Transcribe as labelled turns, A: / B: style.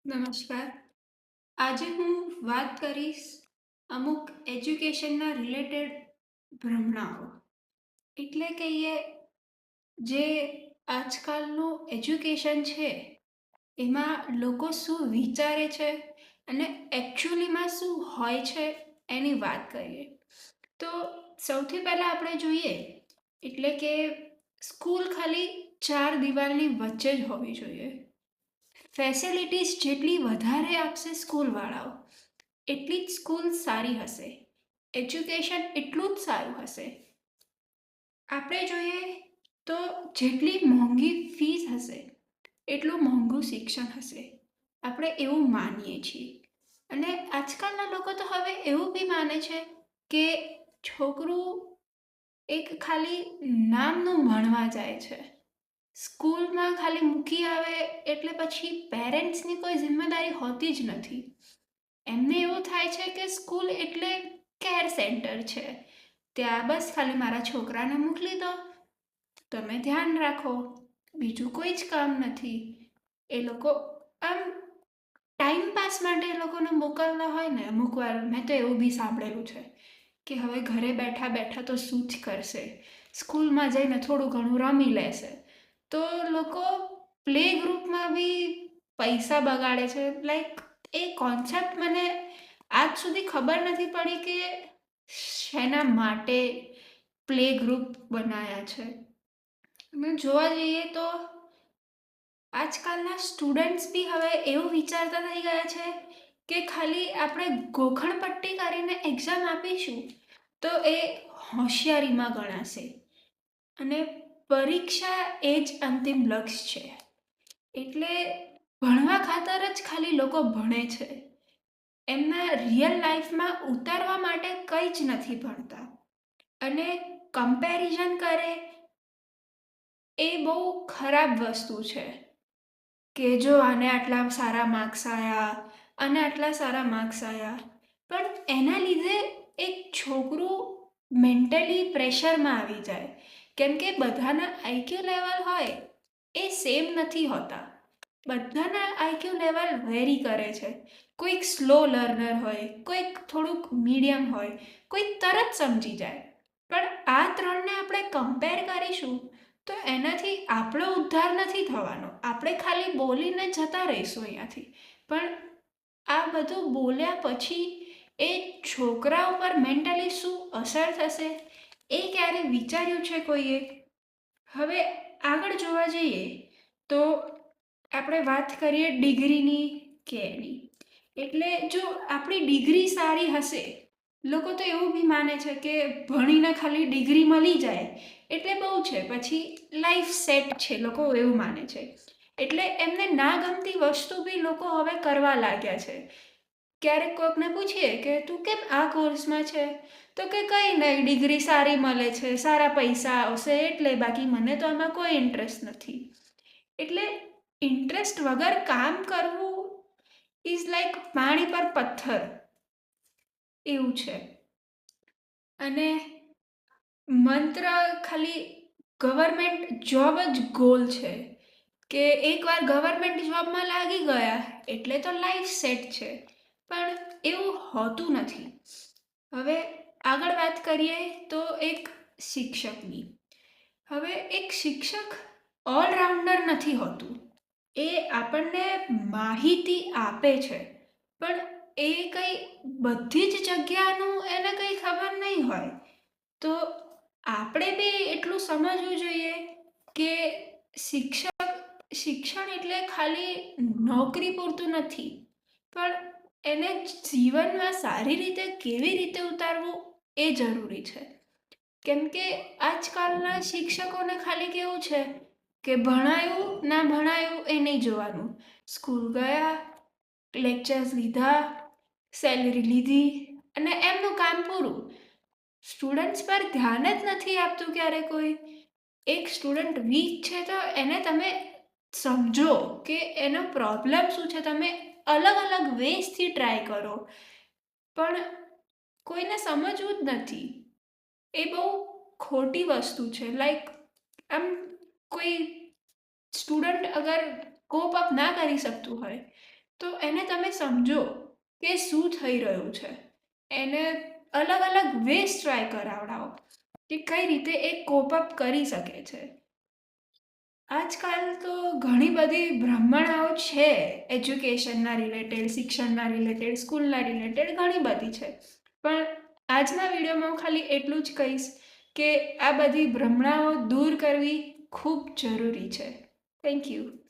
A: નમસ્કાર. આજે હું વાત કરીશ અમુક એજ્યુકેશનના રિલેટેડ ભ્રમણાઓ. એટલે કહીએ જે આજકાલનું એજ્યુકેશન છે એમાં લોકો શું વિચારે છે અને એકચ્યુઅલીમાં શું હોય છે એની વાત કરીએ. તો સૌથી પહેલાં આપણે જોઈએ એટલે કે સ્કૂલ ખાલી ચાર દિવાલની વચ્ચે જ હોવી જોઈએ. ફેસિલિટીઝ જેટલી વધારે આપશે સ્કૂલવાળાઓ એટલી જ સ્કૂલ સારી હશે, એજ્યુકેશન એટલું જ સારું હશે. આપણે જોઈએ તો જેટલી મોંઘી ફીસ હશે એટલું મોંઘું શિક્ષણ હશે, આપણે એવું માનીએ છીએ. અને આજકાલના લોકો તો હવે એવું બી માને છે કે છોકરું એક ખાલી નામનું ભણવા જાય છે. સ્કૂલમાં ખાલી મૂકી આવે એટલે પછી પેરેન્ટ્સની કોઈ જિમ્મેદારી હોતી જ નથી. એમને એવું થાય છે કે સ્કૂલ એટલે કેર સેન્ટર છે. ત્યાં બસ ખાલી મારા છોકરાને મોકલી દો, તમે ધ્યાન રાખો, બીજું કોઈ જ કામ નથી. એ લોકો આમ ટાઈમ પાસ માટે એ લોકોને મોકલવા હોય ને, અમુક વાર મેં તો એવું બી સાંભળેલું છે કે હવે ઘરે બેઠા બેઠા તો શું જ કરશે, સ્કૂલમાં જઈને થોડું ઘણું રમી લેશે. તો લોકો પ્લે ગ્રુપમાં બી પૈસા બગાડે છે. લાઈક એ કોન્સેપ્ટ મને આજ સુધી ખબર નથી પડી કે શેના માટે પ્લે ગ્રુપ બનાવ્યા છે. અને જોવા જઈએ તો આજકાલના સ્ટુડન્ટ્સ બી હવે એવું વિચારતા થઈ ગયા છે કે ખાલી આપણે ગોખણ પટ્ટી કરીને એક્ઝામ આપીશું તો એ હોશિયારીમાં ગણાશે. અને પરીક્ષા એ જ અંતિમ લક્ષ્ય છે. એટલે ભણવા ખાતર જ ખાલી લોકો ભણે છે. એમના રિયલ લાઈફમાં ઉતારવા માટે કંઈ જ નથી ભણતા. અને કમ્પેરિઝન કરે એ બહુ ખરાબ વસ્તુ છે કે જો આને આટલા સારા માર્ક્સ આવ્યા અને આટલા સારા માર્ક્સ આવ્યા, પણ એના લીધે એક છોકરું મેન્ટલી પ્રેશરમાં આવી જાય. કેમ કે બધાના આઈક્યુ લેવલ હોય એ સેમ નથી હોતા. બધાના આઈક્યુ લેવલ વેરી કરે છે. કોઈક સ્લો લર્નર હોય, કોઈક થોડુંક મીડિયમ હોય, કોઈક તરત સમજી જાય. પણ આ ત્રણને આપણે કમ્પેર કરીશું તો એનાથી આપણો ઉદ્ધાર નથી થવાનો. આપણે ખાલી બોલીને જતા રહીશું અહીંયાથી. પણ આ બધું બોલ્યા પછી એ છોકરા ઉપર મેન્ટલી શું અસર થશે એ ક્યારે વિચાર્યું છે કોઈએ? હવે આગળ જોવા જઈએ તો આપણે વાત કરીએ ડિગ્રીની કે એની. એટલે જો આપણી ડિગ્રી સારી હશે, લોકો તો એવું બી માને છે કે ભણીને ખાલી ડિગ્રી મળી જાય એટલે બહુ છે, પછી લાઈફ સેટ છે, લોકો એવું માને છે. એટલે એમને ના ગમતી વસ્તુ બી લોકો હવે કરવા લાગ્યા છે. ક્યારેક કોઈકને પૂછીએ કે તું કેમ આ કોર્સમાં છે, તો કે કંઈ નહીં, ડિગ્રી સારી મળે છે, સારા પૈસા આવશે એટલે, બાકી મને તો આમાં કોઈ ઇન્ટરેસ્ટ નથી. એટલે ઇન્ટરેસ્ટ વગર કામ કરવું ઇઝ લાઈક પાણી પર પથ્થર એવું છે. અને મંત્ર ખાલી ગવર્મેન્ટ જોબ જ ગોલ છે કે એકવાર ગવર્મેન્ટ જોબમાં લાગી ગયા એટલે તો લાઈફ સેટ છે. પણ એવું હોતું નથી. હવે આગળ વાત કરીએ તો એક શિક્ષકની. હવે એક શિક્ષક ઓલરાઉન્ડર નથી હોતું. એ આપણને માહિતી આપે છે, પણ એ કંઈ બધી જ જગ્યાનું એને કંઈ ખબર નહીં હોય. તો આપણે બી એટલું સમજવું જોઈએ કે શિક્ષણ એટલે ખાલી નોકરી પૂરતું નથી, પણ એને જીવનમાં સારી રીતે કેવી રીતે ઉતારવું એ જરૂરી છે. કેમ કે આજકાલના શિક્ષકોને ખાલી કેવું છે કે ભણાયું ના ભણાયું એ નહીં જોવાનું. સ્કૂલ ગયા, લેક્ચર્સ લીધા, સેલરી લીધી અને એમનું કામ પૂરું. સ્ટુડન્ટ્સ પર ધ્યાન જ નથી આપતું ક્યારે કોઈ. એક સ્ટુડન્ટ વીક છે તો એને તમે સમજો કે એનો પ્રોબ્લેમ શું છે, તમે અલગ અલગ વેઝથી ટ્રાય કરો. પણ કોઈને સમજવું જ નથી. એ બહુ ખોટી વસ્તુ છે. લાઈક આમ કોઈ સ્ટુડન્ટ અગર કોપ અપ ના કરી શકતું હોય તો એને તમે સમજો કે શું થઈ રહ્યું છે. એને અલગ અલગ વેઝ ટ્રાય કરાવડાવો કે કઈ રીતે એ કોપ અપ કરી શકે છે. આજકાલ તો ઘણી બધી ભ્રમણાઓ છે, એજ્યુકેશનના રિલેટેડ, શિક્ષણના રિલેટેડ, સ્કૂલના રિલેટેડ ઘણી બધી છે. પણ આજના વિડીયોમાં હું ખાલી એટલું જ કહીશ કે આ બધી ભ્રમણાઓ દૂર કરવી ખૂબ જરૂરી છે. Thank you.